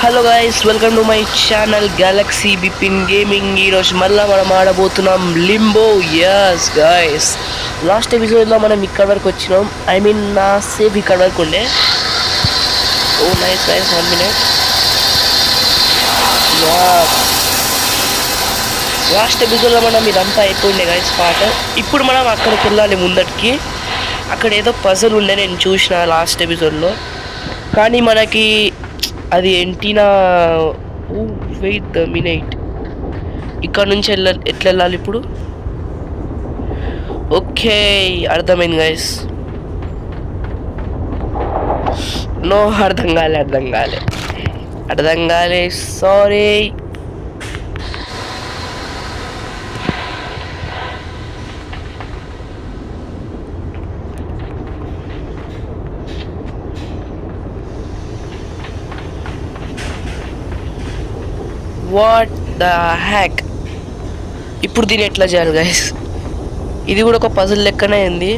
Hello guys, welcome to my channel Galaxy Bipin gaming. ఈరోజు మళ్ళీ మనం ఆడబోతున్నాం లింబో. యస్ గైస్, లాస్ట్ ఎపిసోడ్లో మనం ఇక్కడ వరకు వచ్చినాం. ఐ మీన్ నా సేఫ్ ఇక్కడ వరకు ఉండే. ఓ నైస్ నైస్, 1 minute. లాస్ట్ ఎపిసోడ్లో మనం ఇదంతా అయిపోయిండే గైస్ పాట. ఇప్పుడు మనం అక్కడికి వెళ్ళాలి ముందటికి. అక్కడ ఏదో పజల్ ఉండే, నేను చూసిన లాస్ట్ ఎపిసోడ్లో. కానీ మనకి అది ఏంటినా వెయిట్ ద మినిట్, ఇక్కడ నుంచి ఎట్లా వెళ్ళాలి ఇప్పుడు? ఓకే, అర్థమైంది గైస్. నో, అర్థం కాలే సారీ. What the hack. ఇప్పుడు దీన్ని ఎట్లా చేయాలి గైస్? ఇది కూడా ఒక పజిల్ లెక్కనే ఉంది.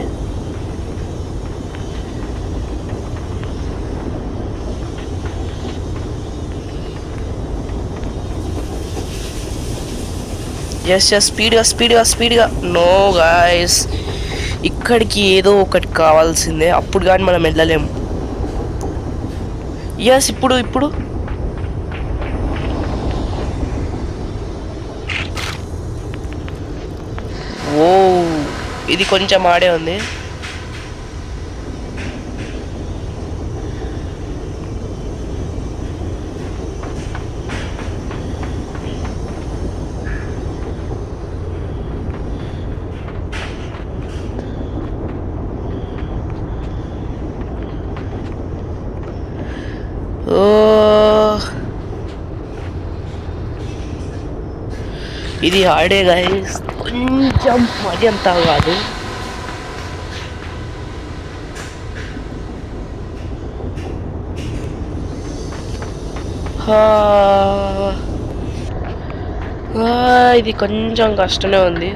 ఎస్ స్పీడ్గా. నో గైస్, ఇక్కడికి ఏదో ఒకటి కావాల్సిందే, అప్పుడు కానీ మనం వెళ్ళలేము. ఎస్, ఇప్పుడు ఓ, ఇది కొంచెం ఆడే ఉంది. ఓ, ఇది ఆడే గైస్, కొంచెం మరి అంతా కాదు. ఇది కొంచెం కష్టమే ఉంది.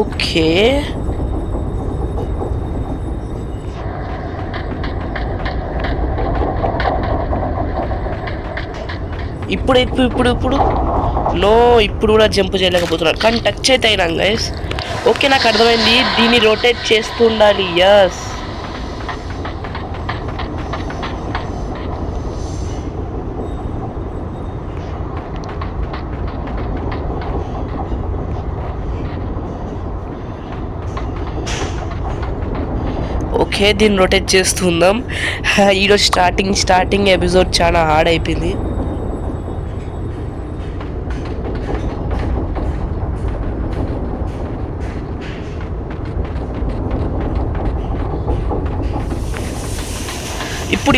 ఓకే, ఇప్పుడు నో, ఇప్పుడు కూడా జంప్ చేయలేకపోతున్నాను, కానీ టచ్ అయితే అయినా గైస్. ఓకే, నాకు అర్థమైంది, దీన్ని రొటేట్ చేస్తూ ఉండాలి. యస్, ఓకే, దీన్ని రొటేట్ చేస్తుందాం. ఈరోజు స్టార్టింగ్ ఎపిసోడ్ చాలా హార్డ్ అయిపోయింది.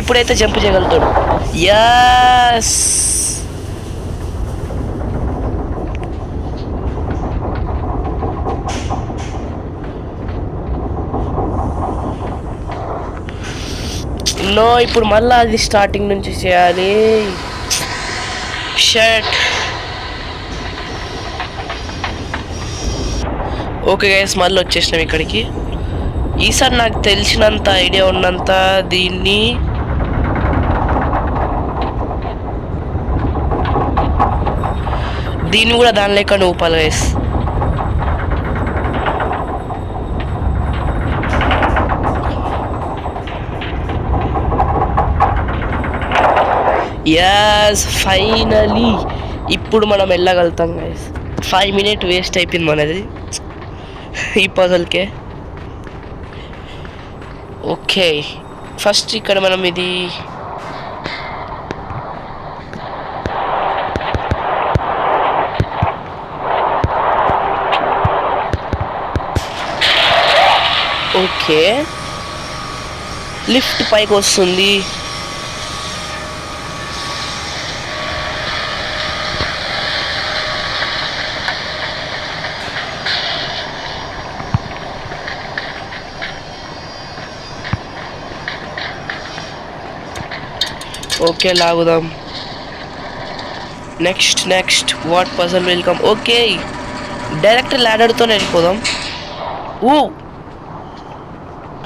ఇప్పుడైతే జంప్ చేయగలుగుతాడు. యస్, నో, ఇప్పుడు మళ్ళీ అది స్టార్టింగ్ నుంచి చేయాలి. షర్ట్. ఓకే గైస్, మళ్ళీ వచ్చేసినాం ఇక్కడికి. ఈసారి నాకు తెలిసినంత ఐడియా ఉన్నంత దీన్ని కూడా దాని లెక్క ఊపాలి గైస్. యస్, ఫైనలీ ఇప్పుడు మనం వెళ్ళగలుగుతాం గైస్. 5 minutes వేస్ట్ అయిపోయింది మనది ఈ పజల్కే. ఓకే, ఫస్ట్ ఇక్కడ మనం ఇది ఓకే, లిఫ్ట్ పైకి వస్తుంది. ఓకే లాగుదాం. Next what puzzle welcome. Okay direct ల్యాడర్తో వెళ్ళిపోదాం. ఓ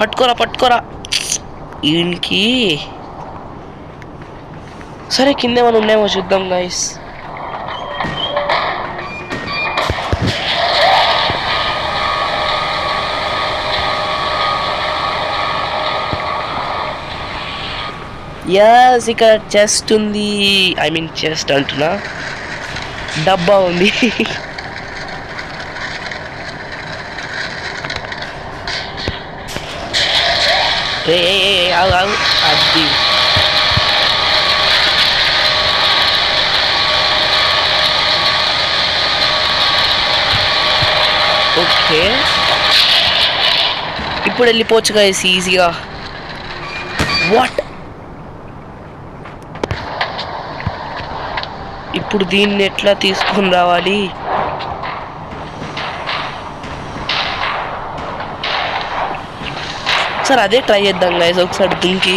పట్టుకోరా ఈయనకి. సరే కిందేమైనా ఉన్నాయేమో చూద్దాం గైస్. యస్ ఇక్కడ చెస్ట్ ఉంది. ఐ మీన్ చెస్ట్ అంటున్నా, డబ్బా ఉంది. ఆగు అది. ఓకే ఇప్పుడు వెళ్ళిపోవచ్చు గైస్ ఈజీగా. వాట్ ఇప్పుడు దీన్ని ఎట్లా తీసుకొని రావాలి? ఒకసారి అదే ట్రై చేద్దాం గైస్. ఒకసారి దుంకి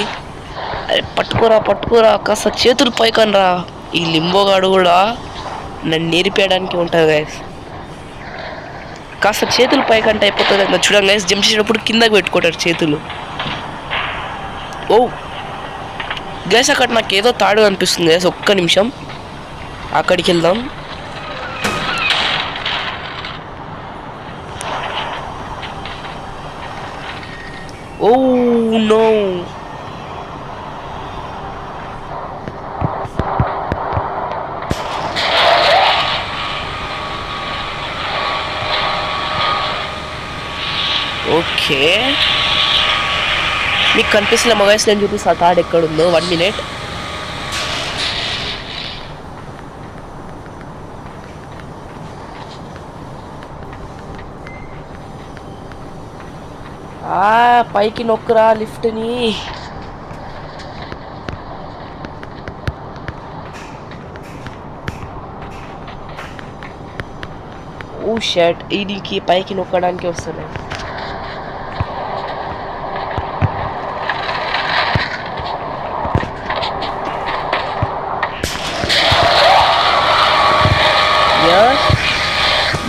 అరే పట్టుకోరా కాస్త చేతులు పైకనరా. ఈ లింబోగాడు కూడా నన్ను నేర్పేయడానికి ఉంటుంది గైస్. కాస్త చేతులు పైకంటే అయిపోతుంది కదా. చూడండి గైస్, జంప్ చేసేటప్పుడు కిందకి పెట్టుకుంటారు చేతులు. ఓ గైస్ అక్కడ నాకు ఏదో తాడు అనిపిస్తుంది గైస్. ఒక్క నిమిషం అక్కడికి వెళ్దాం. ఓ నో ఓకే మీకు కనిపిస్తున్న మొబైల్స్ నేను చూపిస్తా తాడు ఎక్కడుందో. 1 minute. పైకి నొక్కురా లిఫ్ట్ని. ఓ షర్ట్ దీనికి పైకి నొక్కడానికి వస్తున్నాయి.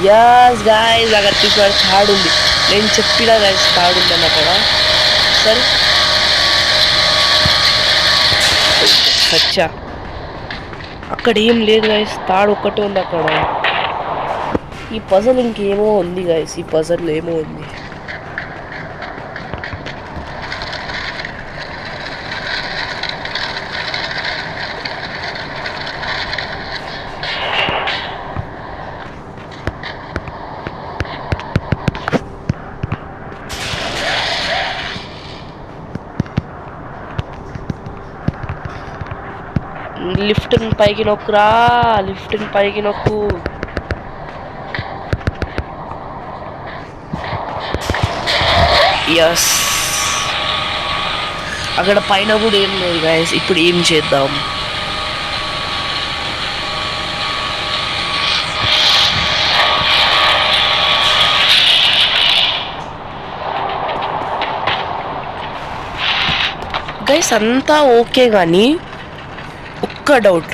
యస్ గాయ్స్ అక్కడ చూసారు తాడు ఉంది. నేను చెప్పినా గైస్ తాడు ఉందని అక్కడ. సరే సచ్చా అక్కడ ఏం లేదు గైస్, తాడు ఒక్కటే ఉంది అక్కడ. ఈ పజల్ ఇంకేమో ఉంది గైస్, ఈ పజల్ ఏమో ఉంది. లిఫ్ట్ని పైకి నొక్కురా, లిఫ్ట్ని పైకి నొక్కు. యస్ అక్కడ పైన కూడా ఏం లేదు గైస్. ఇప్పుడు ఏం చేద్దాం? గైస్ అంతా ఓకే కానీ ఒక్క డౌట్,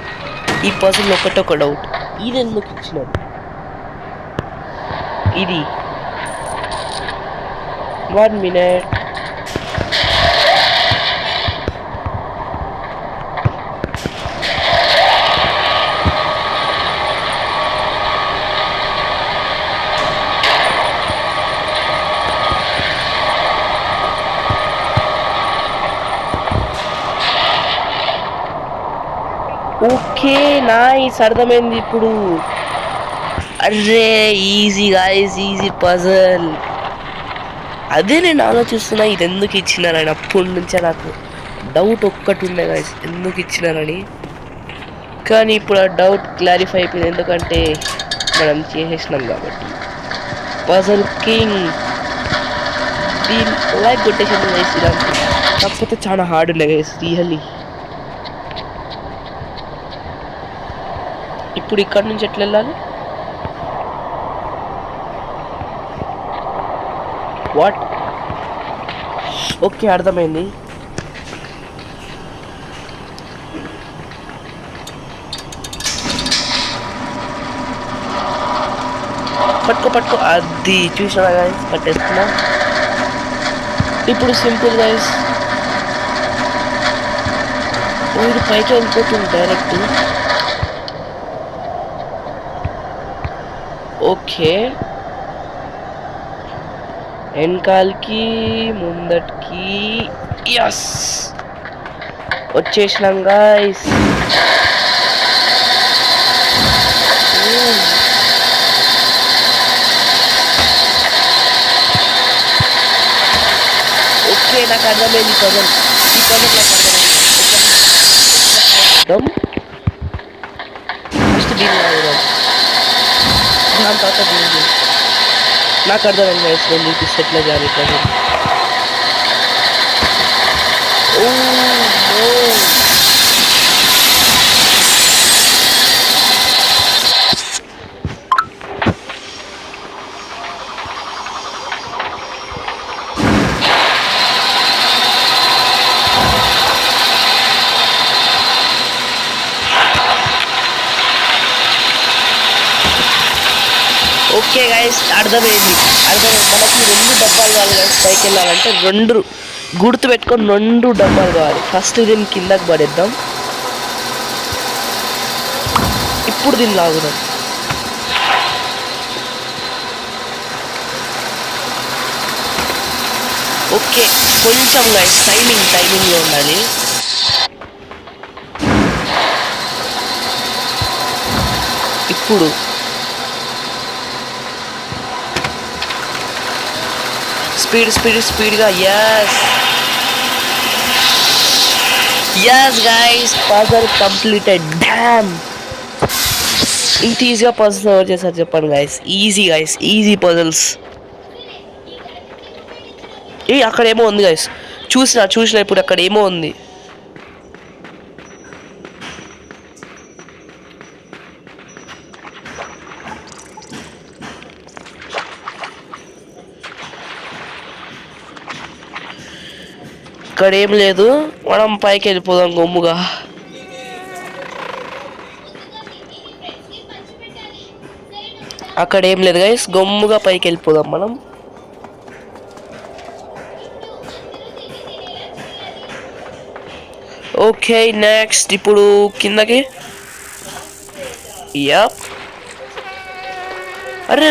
ఈ పర్సన్ ఒకటొక డౌట్. ఇది ఎందుకు ఇచ్చినారు? ఇది 1 minute. ఓకే నైస్, అర్థమైంది ఇప్పుడు. అరే ఈజీ గాయ్స్, ఈజీ పజల్. అదే నేను ఆలోచిస్తున్నా ఇది ఎందుకు ఇచ్చినారని. అప్పటి నుంచే నాకు డౌట్ ఒక్కటి ఉండే గాయ్స్, ఎందుకు ఇచ్చినారని. కానీ ఇప్పుడు ఆ డౌట్ క్లారిఫై అయిపోయింది, ఎందుకంటే మనం చేసేసినాం కాబట్టి. పజల్ కింగ్ దీని లైక్ కొట్టేషన్ గైస్. కాకపోతే చాలా హార్డ్ ఉండే గైస్ రియల్లీ. ఇప్పుడు ఇక్కడ నుంచి ఎట్లా వెళ్ళాలి? వాట్? ఓకే అర్థమైంది. పట్టుకో పట్టుకో, అది చూసినా గైస్ పట్టేస్తున్నా. ఇప్పుడు సింపుల్ గైస్, వీడు పైకి వెళ్ళిపోతుంది డైరెక్ట్. ఓకే, వెనకాలకి ముందటికి, యస్ వచ్చేసినాం గైస్. ఓకే, నాకు అర్థమైంది పదం. ఈ పదం నాకు అర్థమైంది. ఫస్ట్ దీన్ని ఆగుదాం, దాని తర్వాత దీన్ని. నాకు అర్థమైంది గైస్, నేను చూపిస్తే ఎట్లా చేయాలి పదం. ఓ ఓకే గైస్, అర్థమైంది. మనకి 2 డబ్బాలు కావాలి గైస్ పైకి వెళ్ళాలంటే. 2 గుర్తు పెట్టుకొని 2 డబ్బాలు కావాలి. ఫస్ట్ దీన్ని కిందకి పడేద్దాం. ఇప్పుడు దీన్ని లాగుదాం. ఓకే, కొంచెం గైస్ టైమింగ్లో ఉండాలి. ఇప్పుడు స్పీడ్గా. yes guys, puzzle completed. damn, ఇంత ఈజీగా పజిల్స్ ఎవరు చేశారు చెప్పండి గైస్. Easy puzzles. అక్కడ ఏమో ఉంది గైస్, చూసిన ఇప్పుడు అక్కడ ఏమో ఉంది. ఇక్కడ ఏం లేదు, మనం పైకి వెళ్ళిపోదాం గమ్ముగా. అక్కడ ఏం లేదు గైస్, గమ్ముగా పైకి వెళ్ళిపోదాం మనం. ఓకే, నెక్స్ట్ ఇప్పుడు కిందకి. యప్, అరే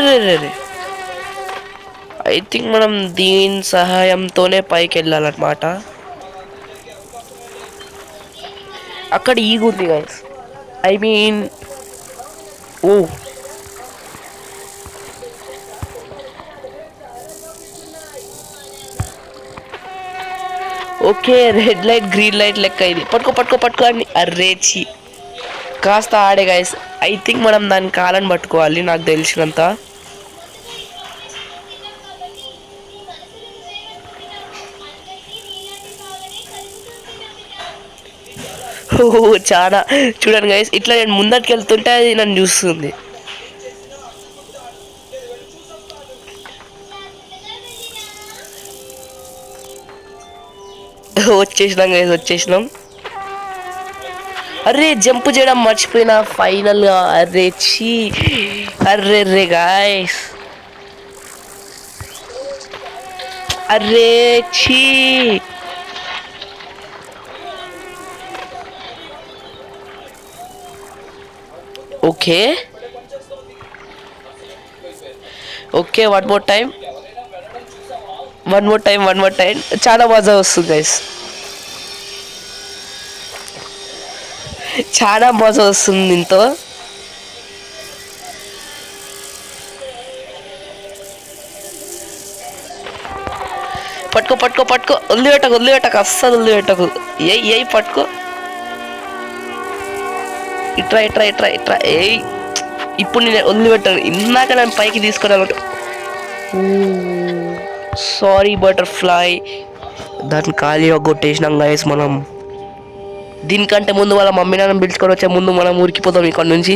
ఐ థింక్ మనం దీని సహాయంతోనే పైకి వెళ్ళాలన్నమాట. అక్కడ ఈగుంది guys, I mean oh okay, red light green light లెక్క ఇది. పట్టుకో అని. అర్రేచి కాస్త ఆడే గైస్. ఐ థింక్ మనం దాని కాలని పట్టుకోవాలి నాకు తెలిసినంత. చాలా చూడండి గైస్, ఇట్లా నేను ముందటికి వెళ్తుంటే అది నన్ను చూస్తుంది. వచ్చేసినాం. అరే జంప్ చేయడం మర్చిపోయినా ఫైనల్గా. Array guys, okay one more time. చాలా మజా వస్తుంది గైస్, చాలా మజా వస్తుంది దీంతో. పట్టుకో వదిలిపెట్టకు అస్సలు వదిలిపెట్టకు. ఏయ్ పట్టుకో. ఇట్రా. ఏయ్ ఇప్పుడు నేను వదిలిపెట్టాను. ఇందాక నేను పైకి తీసుకురాలంటే సారీ బటర్ఫ్లై, దాన్ని ఖాళీగా కొట్టేసినాం గైస్ మనం. దీనికంటే ముందు వాళ్ళ మమ్మీ నాన్న పిలుచుకొని వచ్చే ముందు మనం ఊరికిపోతాం ఇక్కడ నుంచి.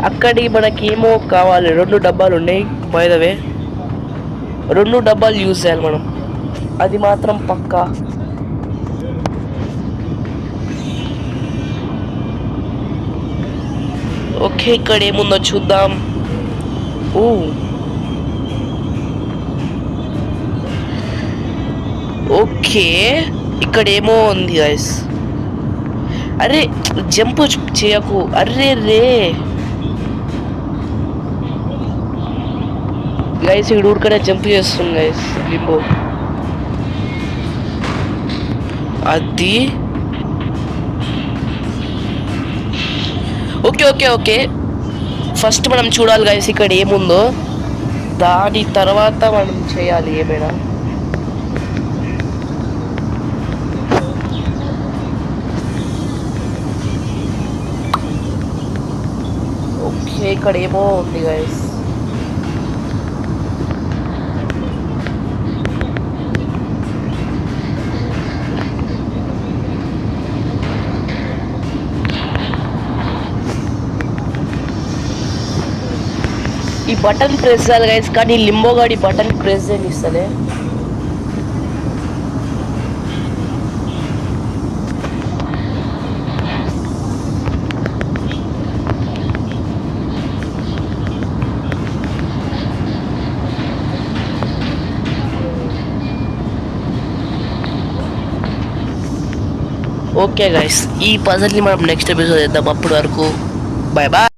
అక్కడి మనకి ఏమో కావాలి. 2 డబ్బాలు ఉన్నాయి బై ద వే. 2 డబ్బాలు యూజ్ చేయాలి మనం, అది మాత్రం పక్కా. ఓకే, ఇక్కడ ఏముందో చూద్దాం. ఓ ఓకే, ఇక్కడ ఏమో ఉంది గైస్. అరే జంప్ చేయకు, అర్రే రే గైస్. ఇక్కడ ఊరికనే జంప్ చేస్తుంది గైస్ లింబో. అది ఓకే ఓకే ఓకే, ఫస్ట్ మనం చూడాలి గైస్ ఇక్కడ ఏముందో, దాని తర్వాత మనం చేయాలి ఏమైనా. ఓకే, ఇక్కడ ఏమో ఉంది గైస్. ఈ బటన్ ప్రెస్ చేయాలి గైస్, కానీ లింబో గాడి బటన్ ప్రెస్ చేయని ఇస్తలే. ఓకే గైస్, ఈ పజల్ని మనం నెక్స్ట్ ఎపిసోడ్ చేద్దాం. అప్పటి వరకు బాయ్ బాయ్.